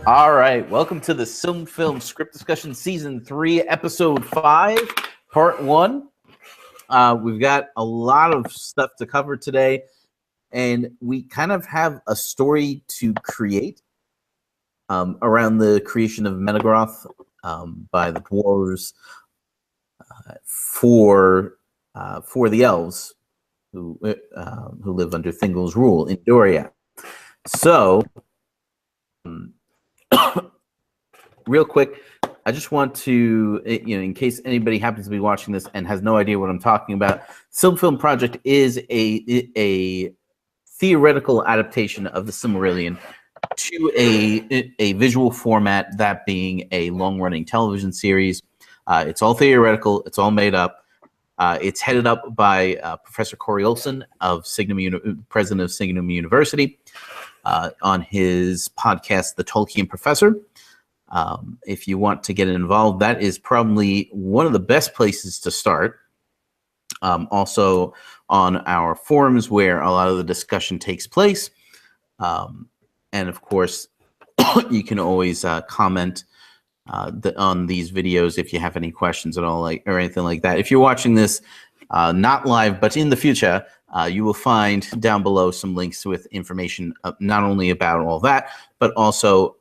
All right, welcome to the SilmFilm Script Discussion Season 3, Episode 5, Part 1. We've got a lot of stuff to cover today, and we kind of have a story to create around the creation of Menegroth by the dwarves for the elves who live under Thingol's rule in Doria. So, real quick, I just want to, in case anybody happens to be watching this and has no idea what I'm talking about, SilmFilm Project is a theoretical adaptation of the Silmarillion to a visual format, that being a long-running television series. It's all theoretical. It's all made up. It's headed up by Professor Corey Olson of president of Signum University, on his podcast, The Tolkien Professor. If you want to get involved, that is probably one of the best places to start. Also on our forums where a lot of the discussion takes place. And of course, you can always comment on these videos if you have any questions at all, or anything like that. If you're watching this not live, but in the future, you will find down below some links with information not only about all that, but also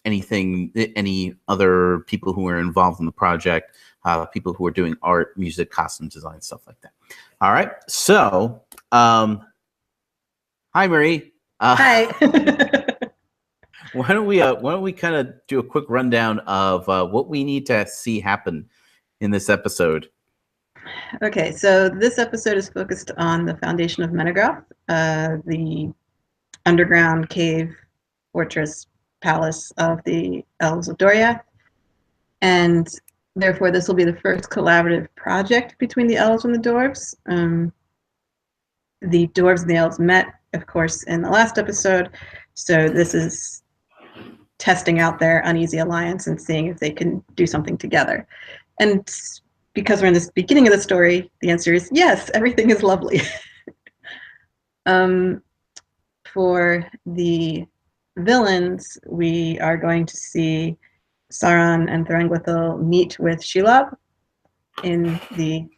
any other people who are involved in the project, people who are doing art, music, costume design, stuff like that. All right. So, hi, Marie. Hi. Why don't we kind of do a quick rundown of what we need to see happen in this episode? Okay, so this episode is focused on the foundation of Menegroth, the underground cave, fortress, palace of the Elves of Doria, and therefore this will be the first collaborative project between the Elves and the Dwarves. The Dwarves and the Elves met, of course, in the last episode, so this is testing out their uneasy alliance and seeing if they can do something together. And because we're in the beginning of the story, the answer is yes, everything is lovely. For the villains, we are going to see Sauron and Thorengwithil meet with Shelob in the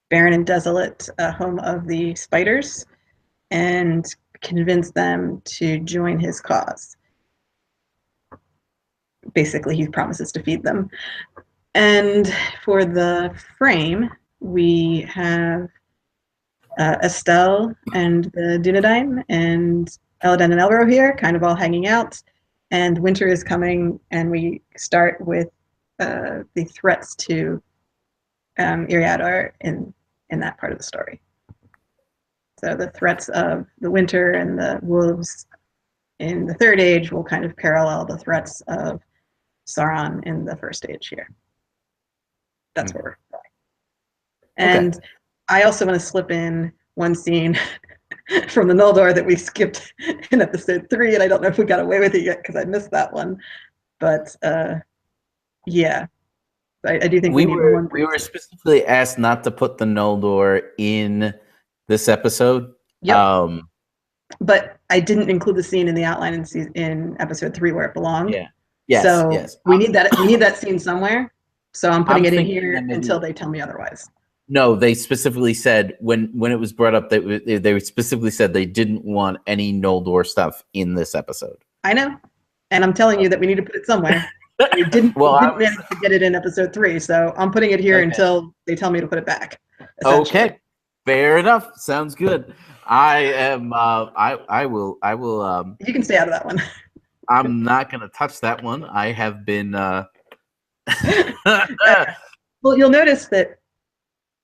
barren and desolate home of the spiders and convince them to join his cause. Basically, he promises to feed them. And for the frame, we have Estelle and the Dunedain and Elladan and Elro here, kind of all hanging out. And winter is coming, and we start with the threats to Iriador in that part of the story. So the threats of the winter and the wolves in the Third Age will kind of parallel the threats of Sauron in the First Age here. That's where we're going. And okay. I also want to slip in one scene from the Noldor that we skipped in episode 3, and I don't know if we got away with it yet because I missed that one. But yeah, I do think we were specifically asked not to put the Noldor in this episode. Yep. But I didn't include the scene in the outline in episode 3 where it belonged. Yeah. Yes. So yes. we need that. We need that scene somewhere. So I'm putting it in here until they tell me otherwise. No, they specifically said when it was brought up that they specifically said they didn't want any Noldor stuff in this episode. I know, and I'm telling you that we need to put it somewhere. We didn't manage to get it in episode 3, so I'm putting it here until they tell me to put it back. Okay, fair enough. Sounds good. I am. I will. You can stay out of that one. I'm not going to touch that one. I have been. Well, you'll notice that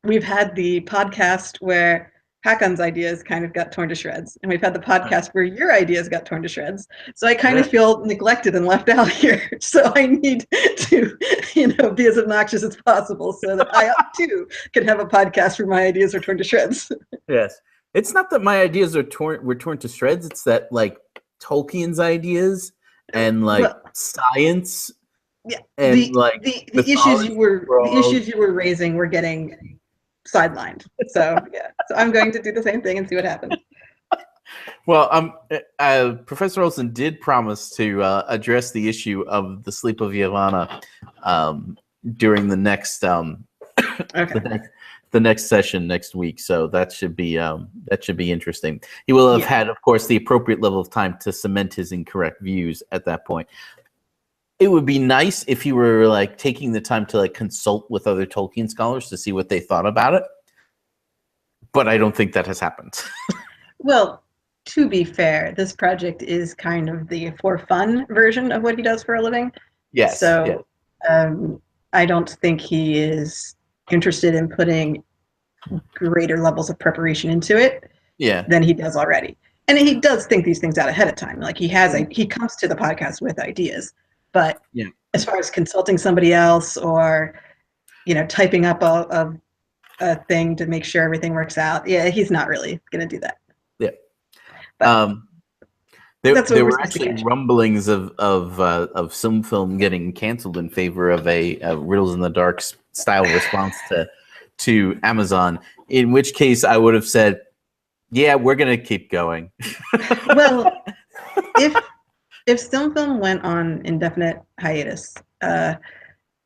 we've had the podcast where Hakon's ideas kind of got torn to shreds, and we've had the podcast where your ideas got torn to shreds. So I kind of feel neglected and left out here. So I need to, be as obnoxious as possible so that I too can have a podcast where my ideas are torn to shreds. Yes, it's not that my ideas were torn to shreds. It's that Tolkien's ideas and science. Yeah, and the issues you were raising were getting sidelined. So yeah, so I'm going to do the same thing and see what happens. Well, Professor Olson did promise to address the issue of the sleep of Yavanna during the next the next session next week. So that should be interesting. He will have had, of course, the appropriate level of time to cement his incorrect views at that point. It would be nice if you were like taking the time to like consult with other Tolkien scholars to see what they thought about it. But I don't think that has happened. Well, to be fair, this project is kind of the for fun version of what he does for a living. Yes. So I don't think he is interested in putting greater levels of preparation into it than he does already. And he does think these things out ahead of time. Like he comes to the podcast with ideas, but as far as consulting somebody else or, typing up a thing to make sure everything works out, he's not really going to do that. Yeah. But there were actually rumblings of SilmFilm getting canceled in favor of a Riddles in the Dark style response to Amazon. In which case, I would have said, "Yeah, we're gonna keep going." Well, if SilmFilm went on indefinite hiatus,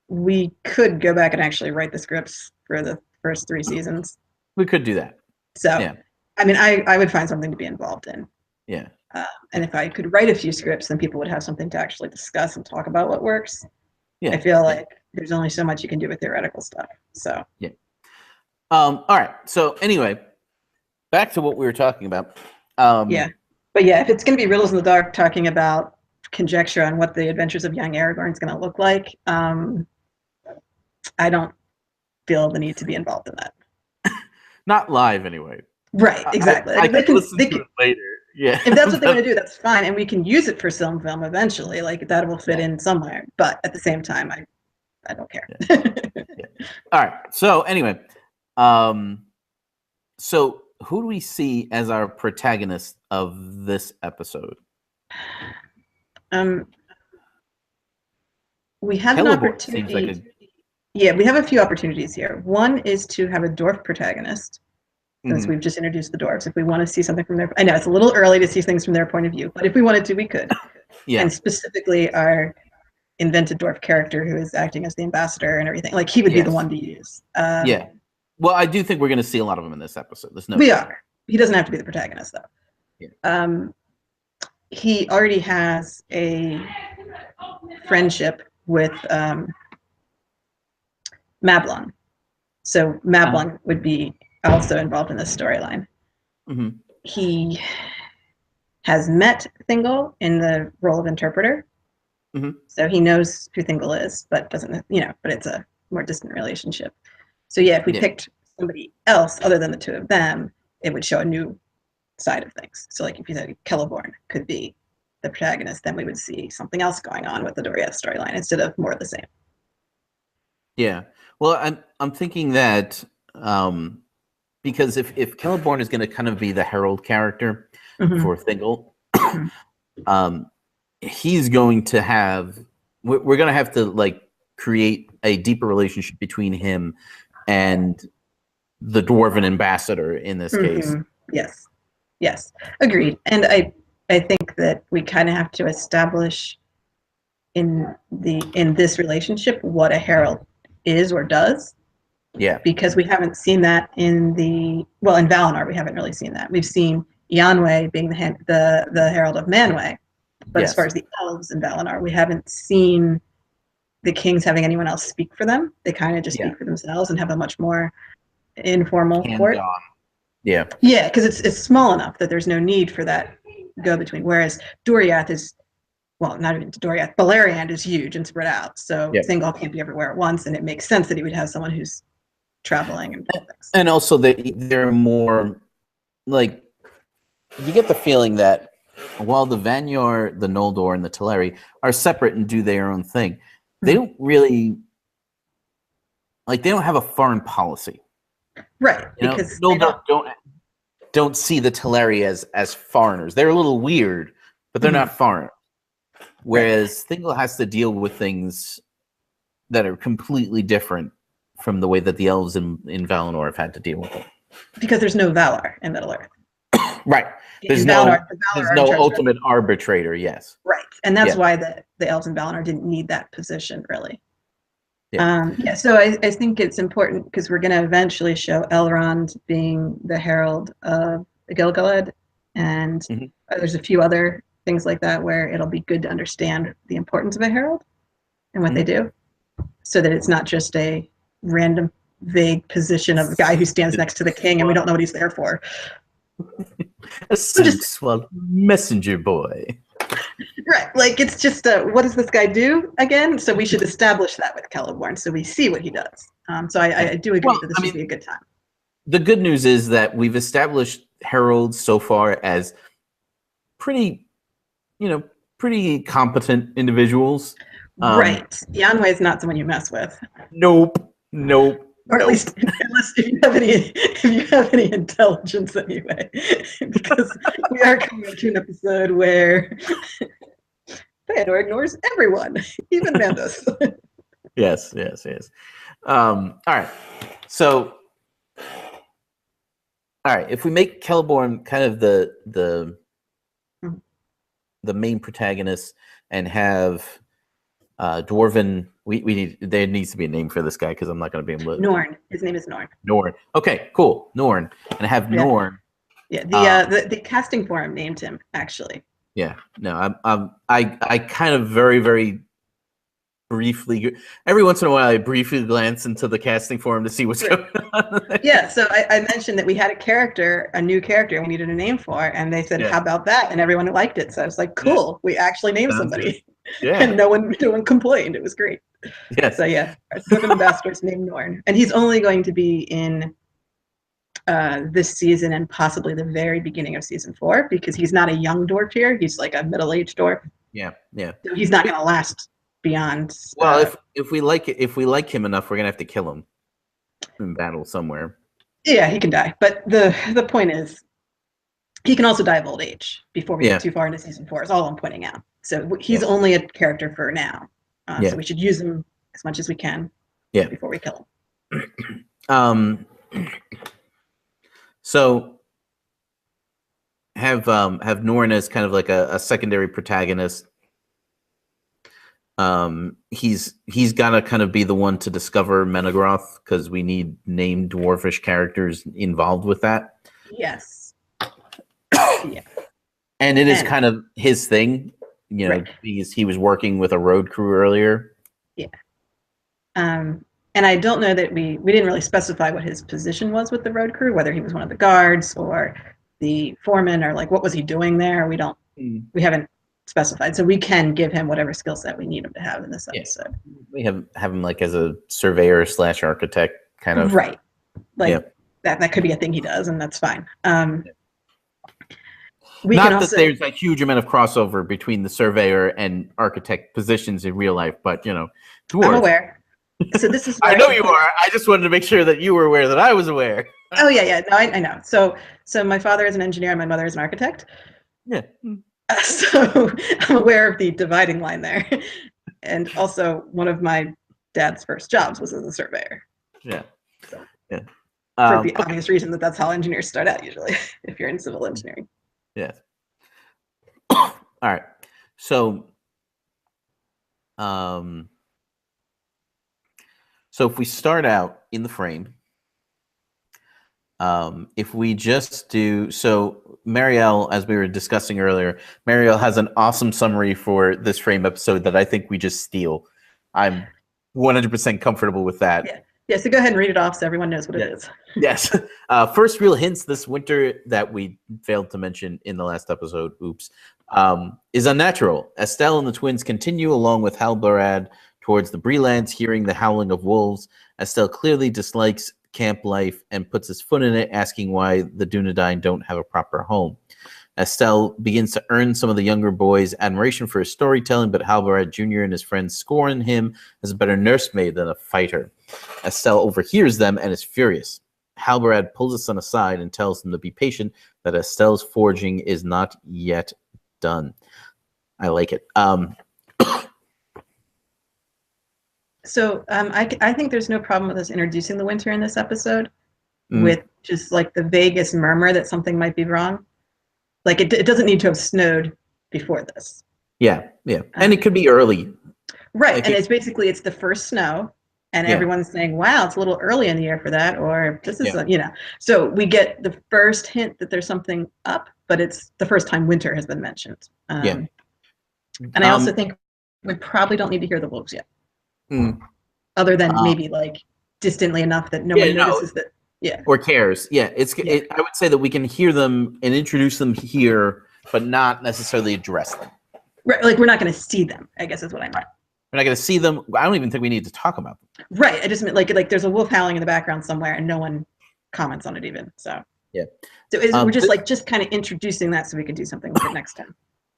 we could go back and actually write the scripts for the first 3 seasons. We could do that. So, I mean, I would find something to be involved in. Yeah. And if I could write a few scripts, then people would have something to actually discuss and talk about what works. Yeah. I feel like there's only so much you can do with theoretical stuff. So. Yeah. All right. So anyway, back to what we were talking about. But if it's going to be Riddles in the Dark talking about conjecture on what the adventures of young Aragorn is going to look like, I don't feel the need to be involved in that. Not live, anyway. Right, exactly. I can listen to it later. Yeah. If that's what they want to do, that's fine, and we can use it for SilmFilm eventually. Like that will fit in somewhere. But at the same time, I don't care. All right. So anyway, so who do we see as our protagonist of this episode? We have an opportunity. We have a few opportunities here. One is to have a dwarf protagonist, since we've just introduced the dwarves. If we want to see something from I know it's a little early to see things from their point of view, but if we wanted to, we could. And specifically our invented dwarf character who is acting as the ambassador and everything. Like he would be the one to use. Well, I do think we're going to see a lot of them in this episode. There's no. We are. He doesn't have to be the protagonist though. Yeah. He already has a friendship with Mablung. So Mablung would be also involved in this storyline. Mm-hmm. He has met Thingol in the role of interpreter. Mm-hmm. So he knows who Thingol is, but doesn't, but it's a more distant relationship. So if we picked somebody else other than the two of them, it would show a new side of things. So like if you said Celeborn could be the protagonist, then we would see something else going on with the Doriath storyline instead of more of the same. Yeah. Well, I'm thinking that because if Caliburn is going to kind of be the Herald character for Thingol, he's going to have we're going to have to like create a deeper relationship between him and the dwarven ambassador in this case. Yes, agreed. And I think that we kind of have to establish in this relationship what a herald is or does. Yeah. Because we haven't seen that in Valinor, we haven't really seen that. We've seen Yanwë being the herald of Manwë, but as far as the elves in Valinor, we haven't seen the kings having anyone else speak for them. They kind of just speak for themselves and have a much more informal court. Yeah. Yeah, because it's small enough that there's no need for that go-between. Whereas Doriath is, well, not even Doriath, Beleriand is huge and spread out. So Thingol can't be everywhere at once, and it makes sense that he would have someone who's traveling and things. And also they're more like, you get the feeling that while the Vanyar, the Noldor, and the Teleri are separate and do their own thing, they don't really they don't have a foreign policy. Right. Because Noldor don't see the Teleri as foreigners. They're a little weird, but they're not foreign. Whereas Thingol has to deal with things that are completely different from the way that the elves in Valinor have had to deal with them. Because there's no Valar in Middle-earth. Right. There's In no Valinor, the Valinor there's are in no charge of that. ultimate arbitrator. Yes. Right, and that's Yeah. why the elves in Valinor didn't need that position, really. Yeah. Yeah, so I think it's important because we're going to eventually show Elrond being the herald of Gilgalad, and Mhm. there's a few other things like that where it'll be good to understand the importance of a herald and what they do, so that it's not just a random, vague position of a guy who stands next to the king and we don't know what he's there for. A silk-swallowed messenger boy. Right, like it's just what does this guy do again? So we should establish that with Celeborn so we see what he does. So I do agree that this would be a good time. The good news is that we've established heralds so far as pretty, pretty competent individuals. Right. Yanwei is not someone you mess with. Nope. Or at least unless if you have any intelligence anyway. Because we are coming to an episode where Theodore ignores everyone, even Mandos. Yes. All right. So, all right. If we make Celeborn kind of the main protagonist and have Dwarven, there needs to be a name for this guy because I'm not going to be able to. Norn. His name is Norn. Norn. Okay, cool. Norn. And have Norn. Yeah, the casting forum named him, actually. Yeah. No, I kind of very, very briefly, every once in a while, I briefly glance into the casting forum to see what's going on. Yeah, so I mentioned that we had a new character we needed a name for, and they said, how about that? And everyone liked it. So I was like, cool, we actually named somebody. Yeah. And no one complained. It was great. Yes. So yeah, our Dwarven ambassador's named Norn. And he's only going to be in this season and possibly the very beginning of season 4 because he's not a young dwarf here. He's like a middle-aged dwarf. Yeah. So he's not going to last beyond. Well, if we like him enough, we're gonna have to kill him in battle somewhere. Yeah, he can die. But the point is, he can also die of old age before we get too far into season 4. Is all I'm pointing out. So he's only a character for now. So we should use him as much as we can. Before we kill him. So have Norn as kind of like a secondary protagonist. He's gotta kind of be the one to discover Menegroth because we need named dwarfish characters involved with that. Yes. Yeah. And it is kind of his thing, because he was working with a road crew earlier. Yeah. And I don't know that we didn't really specify what his position was with the road crew, whether he was one of the guards or the foreman or like what was he doing there. We haven't specified, so we can give him whatever skill set we need him to have in this episode. We have him like as a surveyor / architect kind of. Right. Like that could be a thing he does, and that's fine. That there's a huge amount of crossover between the surveyor and architect positions in real life, but dwarf. I'm aware. So this is. I know you are. I just wanted to make sure that you were aware that I was aware. Oh yeah. No, I know. So my father is an engineer and my mother is an architect. Yeah. So I'm aware of the dividing line there, and also one of my dad's first jobs was as a surveyor. Yeah. So, for the obvious reason that's how engineers start out usually, if you're in civil engineering. Yes. All right. So, so if we start out in the frame, if we just do so, Marielle, as we were discussing earlier, Marielle has an awesome summary for this frame episode that I think we just steal. I'm 100% comfortable with that. Yeah, so go ahead and read it off so everyone knows what it is. Yes. First real hints this winter that we failed to mention in the last episode, is unnatural. Estelle and the twins continue along with Halbarad towards the Breelands, hearing the howling of wolves. Estelle clearly dislikes camp life and puts his foot in it, asking why the Dunedain don't have a proper home. Estelle begins to earn some of the younger boys' admiration for his storytelling, but Halbarad Jr. and his friends scorn him as a better nursemaid than a fighter. Estelle overhears them and is furious. Halbarad pulls his son aside and tells him to be patient, that Estelle's forging is not yet done. I like it. So I think there's no problem with us introducing the winter in this episode with just like the vaguest murmur that something might be wrong. Like it doesn't need to have snowed before this. Yeah, and it could be early. Right, and it's basically it's the first snow, and everyone's saying, "Wow, it's a little early in the year for that," or "This is So we get the first hint that there's something up, but it's the first time winter has been mentioned. And I also think we probably don't need to hear the wolves yet, other than maybe like distantly enough that no one notices that. Yeah. Or cares. I would say that we can hear them and introduce them here, but not necessarily address them. Right, like we're not going to see them, I guess is what I meant. We're not going to see them. I don't even think we need to talk about them. Right. I just meant like there's a wolf howling in the background somewhere and no one comments on it even. So we're just kind of introducing that so we can do something with it next time.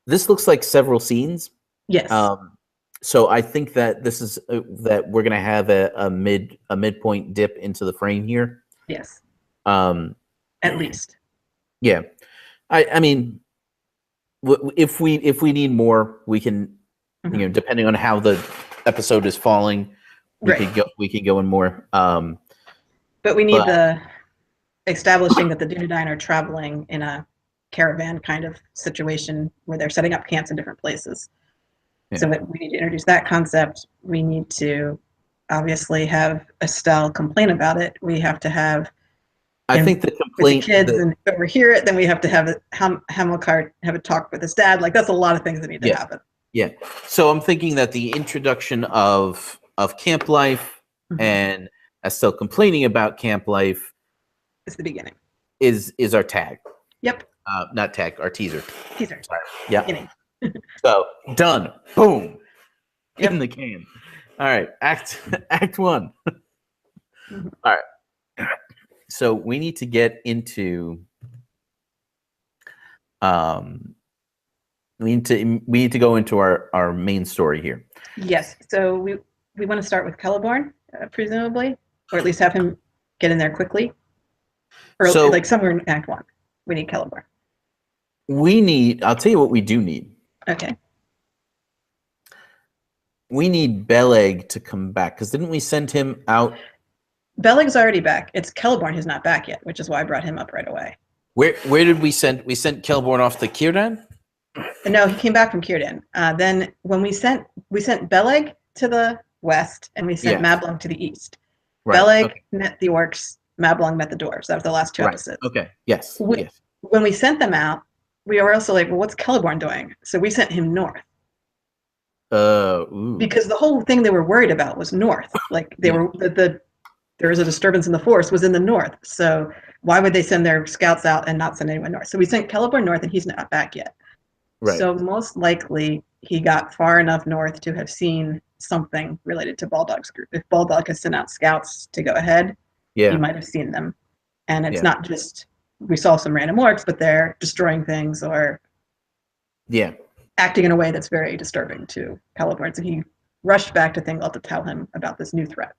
This looks like several scenes. Yes. So I think that this is that we're going to have a midpoint dip into the frame here. Yes. At least. Yeah. I mean, if we need more, we can, depending on how the episode is falling, we could go in more. But we need the establishing that the Dunedain are traveling in a caravan kind of situation where they're setting up camps in different places. Yeah. So we need to introduce that concept. We need to obviously have Estelle complain about it. We have to have I think the complaint with the kids and overhear it. Then we have to have Hamilcar have a talk with his dad. Like that's a lot of things that need to happen. Yeah. So I'm thinking that the introduction of camp life and Estelle complaining about camp life is the beginning. Is our tag. Yep. Not tag, our teaser. Teaser. Sorry. Yeah. Beginning. So done. Boom. In the can. All right. Act one. All right. So we need to get into we need to go into our main story here. Yes. So we want to start with Caliburn, presumably, or at least have him get in there quickly. Or so, like somewhere in Act 1. We need Caliburn. I'll tell you what we do need. Okay. We need Beleg to come back, because didn't we send him out? Beleg's already back. It's Celeborn who's not back yet, which is why I brought him up right away. Where did we send? We sent Celeborn off to Círdan? No, he came back from Círdan. Then when we sent Beleg to the west, and we sent Mablung to the east. Right. Beleg met the orcs. Mablung met the dwarves. That was the last 2 episodes. Okay. Yes. When we sent them out, we were also like, well, what's Celeborn doing? So we sent him north. Because the whole thing they were worried about was north. Like they were there was a disturbance in the forest was in the north. So why would they send their scouts out and not send anyone north? So we sent Celeborn north, and he's not back yet. Right. So most likely he got far enough north to have seen something related to Bulldog's group. If Bulldog has sent out scouts to go ahead, he might have seen them. And it's not just we saw some random orcs, but they're destroying things or acting in a way that's very disturbing to Caliburn. So he rushed back to Thingol to tell him about this new threat.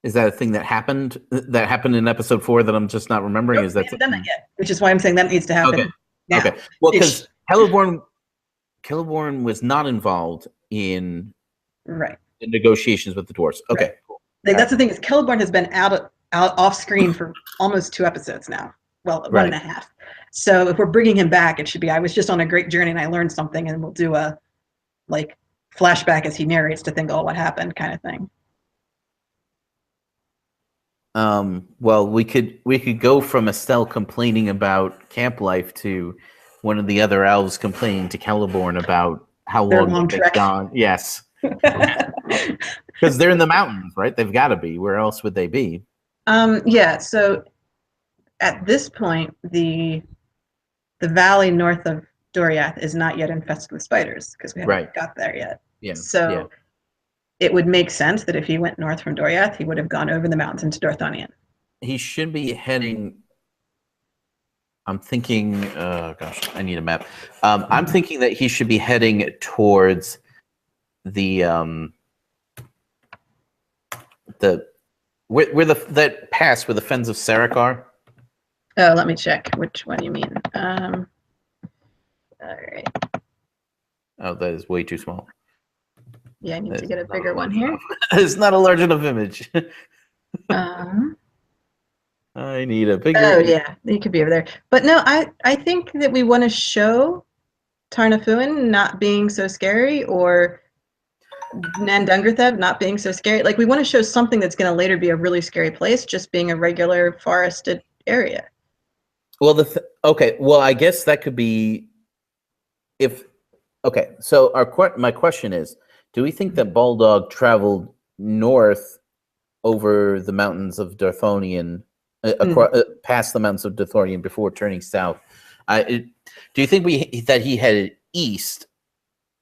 Is that a thing that happened in episode 4 that I'm just not remembering? Nope, we haven't done that yet, which is why I'm saying that needs to happen. Now. Okay. Well, because Caliburn was not involved in the negotiations with the dwarves. Okay. Right. Cool. Like, that's the thing is Caliburn has been out off screen for almost 2 episodes now. Well, 1.5. So if we're bringing him back, it should be I was just on a great journey and I learned something, and we'll do a flashback as he narrates to think, oh, what happened, kind of thing. Well, we could go from Estelle complaining about camp life to one of the other elves complaining to Celeborn about how long they've gone. Yes, because they're in the mountains, right? They've got to be. Where else would they be? Yeah. So at this point, the valley north of Doriath is not yet infested with spiders because we haven't got there yet. Yeah. So. It would make sense that if he went north from Doriath, he would have gone over the mountains into Dorthonion. He should be heading. I'm thinking. Gosh, I need a map. I'm thinking that he should be heading towards the that pass where the fens of Sarakar. Oh, let me check which one you mean. All right. Oh, that is way too small. Yeah, I need to get a bigger one here. It's not a large enough image. I need a bigger. Oh yeah, he could be over there. But no, I think that we want to show Tarnafuin not being so scary, or Nandungartheb not being so scary. Like, we want to show something that's going to later be a really scary place, just being a regular forested area. Well, okay. Well, I guess that could be if. Okay, so my question is: do we think that Bulldog traveled north over the mountains of Darthonian, past the mountains of Darthonian before turning south? Do you think that he headed east?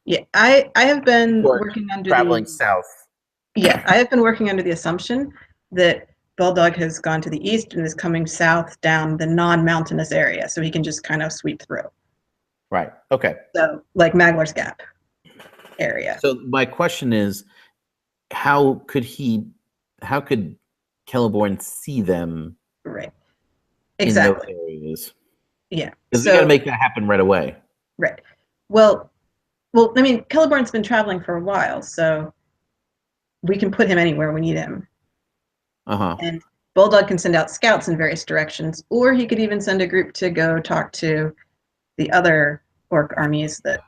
Yeah, I have been working under traveling south. Yeah, I have been working under the assumption that Bulldog has gone to the east and is coming south down the non-mountainous area, so he can just kind of sweep through. Right. Okay. So, like Maglar's Gap area. So my question is, how could Celeborn see them? Right. Exactly. In those areas? Yeah. Because we got to make that happen right away. Right. Well, I mean, Celeborn's been traveling for a while, so we can put him anywhere we need him. And Bulldog can send out scouts in various directions, or he could even send a group to go talk to the other orc armies that,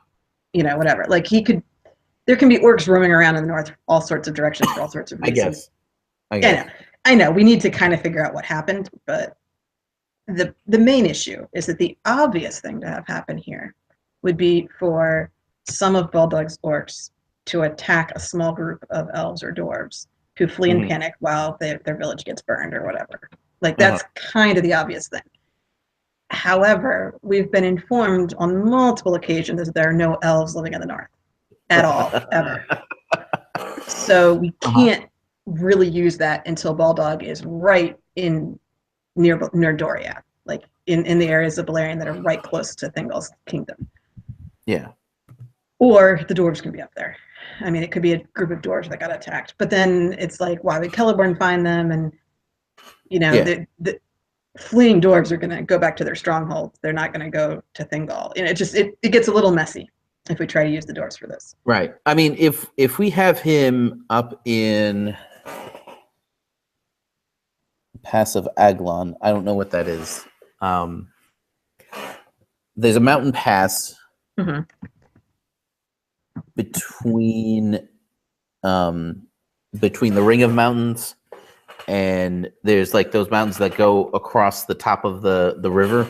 whatever. Like, there can be orcs roaming around in the north, all sorts of directions for all sorts of reasons. I guess. I know. We need to kind of figure out what happened, but the main issue is that the obvious thing to have happen here would be for some of Bulldog's orcs to attack a small group of elves or dwarves who flee in panic while their village gets burned or whatever. Like, that's kind of the obvious thing. However, we've been informed on multiple occasions that there are no elves living in the north at all, ever. So we can't really use that until Bulldog is right near Doriath, like in the areas of Balerion that are right close to Thingol's kingdom. Yeah. Or the dwarves can be up there. I mean, it could be a group of dwarves that got attacked, but then it's like, why would Caliburn find them? And the fleeing dwarves are going to go back to their stronghold. They're not going to go to Thingol. It gets a little messy if we try to use the dwarves for this. Right. I mean, if we have him up in Pass of Aglon, I don't know what that is. There's a mountain pass between the Ring of Mountains, and there's like those mountains that go across the top of the river.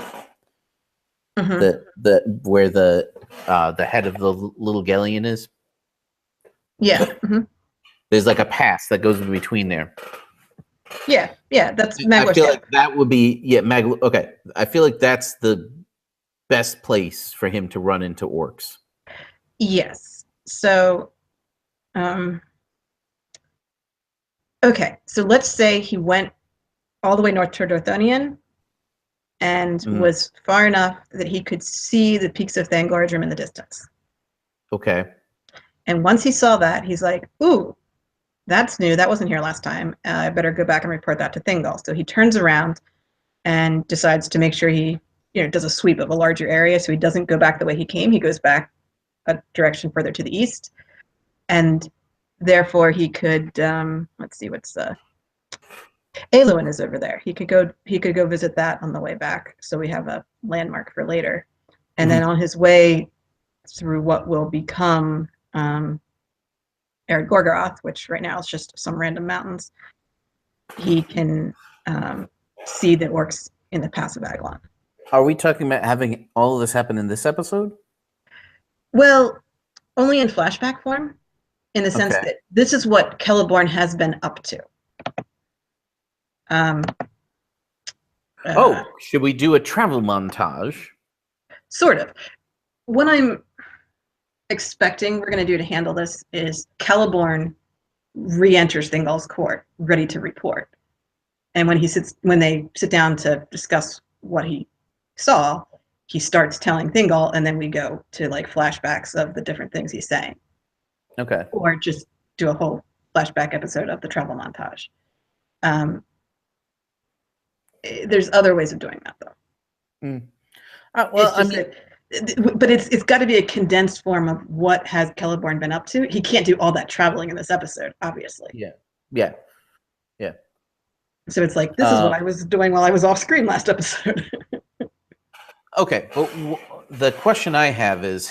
Where the head of the little galleon is. Yeah. There's like a pass that goes in between there. Yeah, that's Maglar's I feel Gap. like that would be okay. I feel like that's the best place for him to run into orcs. Yes. So, okay. So let's say he went all the way north to Darthonian and was far enough that he could see the peaks of Thangordrum in the distance. Okay. And once he saw that, he's like, ooh, that's new. That wasn't here last time. I better go back and report that to Thingol. So he turns around and decides to make sure he does a sweep of a larger area so he doesn't go back the way he came. He goes back a direction further to the east. And therefore he could, let's see, what's Aluin is over there. He could go visit that on the way back. So we have a landmark for later. And then on his way through what will become Gorgoroth, which right now is just some random mountains, he can see the orcs in the Pass of Aglon. Are we talking about having all of this happen in this episode? Well, only in flashback form, in the sense that this is what Celeborn has been up to. Should we do a travel montage? Sort of. What I'm expecting we're going to do to handle this is Celeborn re-enters Thingol's court, ready to report. And when they sit down to discuss what he saw, he starts telling Thingol, and then we go to like flashbacks of the different things he's saying. Okay. Or just do a whole flashback episode of the travel montage. There's other ways of doing that, though. But it's got to be a condensed form of what has Celeborn been up to. He can't do all that traveling in this episode, obviously. Yeah. So it's like, this is what I was doing while I was off screen last episode. Okay, but the question I have is,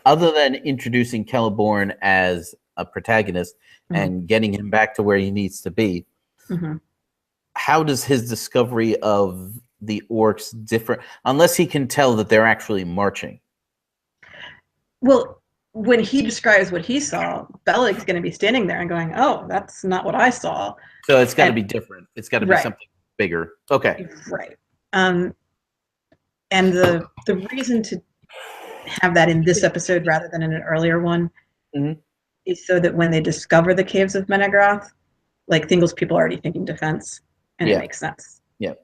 other than introducing Caliburn as a protagonist and getting him back to where he needs to be, how does his discovery of the orcs differ, unless he can tell that they're actually marching? Well, when he describes what he saw, Beleg's going to be standing there and going, oh, that's not what I saw. So it's got to be different. It's got to be something bigger. Okay. Right. And the reason to have that in this episode rather than in an earlier one is so that when they discover the caves of Menegroth, like Thingol's people are already thinking defense, and it makes sense. Yeah.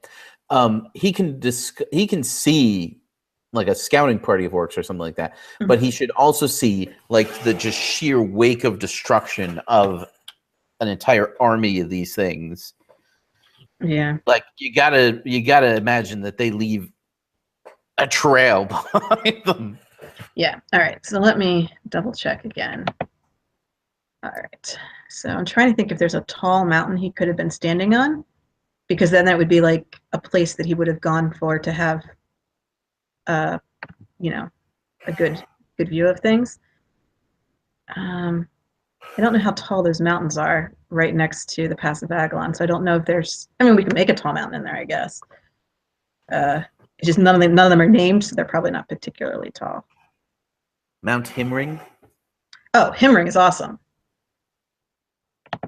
He can see like a scouting party of orcs or something like that, but he should also see like the just sheer wake of destruction of an entire army of these things. Yeah. Like you gotta imagine that they leave a trail behind them. Yeah. All right. So let me double check again. All right. So I'm trying to think if there's a tall mountain he could have been standing on, because then that would be like a place that he would have gone for to have, you know, a good view of things. I don't know how tall those mountains are right next to the Pass of Agalon, so I don't know if there's. I mean, we can make a tall mountain in there, I guess. It's just none of them are named, so they're probably not particularly tall. Mount Himring? Oh, Himring is awesome.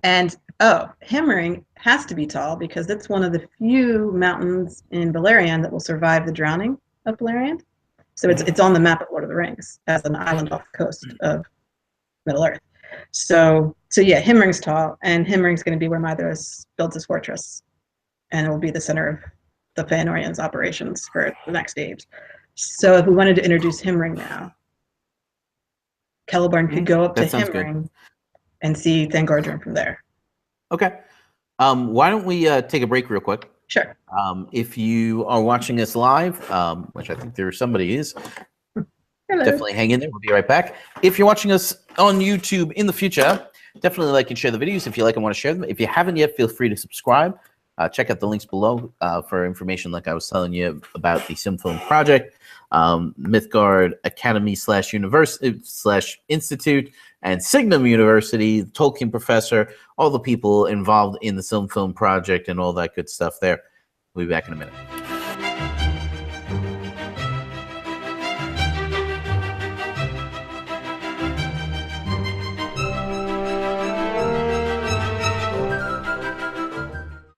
And Himring has to be tall because it's one of the few mountains in Beleriand that will survive the drowning of Beleriand. So it's on the map of Lord of the Rings as an island off the coast of Middle Earth. So yeah, Himring's tall, and Himring's going to be where Mithras builds his fortress, and it will be the center of the Feanorians' operations for the next age. So if we wanted to introduce Himring now, Celeborn could go up to Himring and see Thangordran from there. Okay. Why don't we take a break real quick? Sure. If you are watching us live, which I think somebody is, Hello. Definitely hang in there. We'll be right back. If you're watching us on YouTube in the future, definitely like and share the videos if you like and want to share them. If you haven't yet, feel free to subscribe. Check out the links below for information like I was telling you about the SilmFilm project, Mythgard Academy / Institute, and Signum University, the Tolkien professor, all the people involved in the SilmFilm project and all that good stuff there. We'll be back in a minute.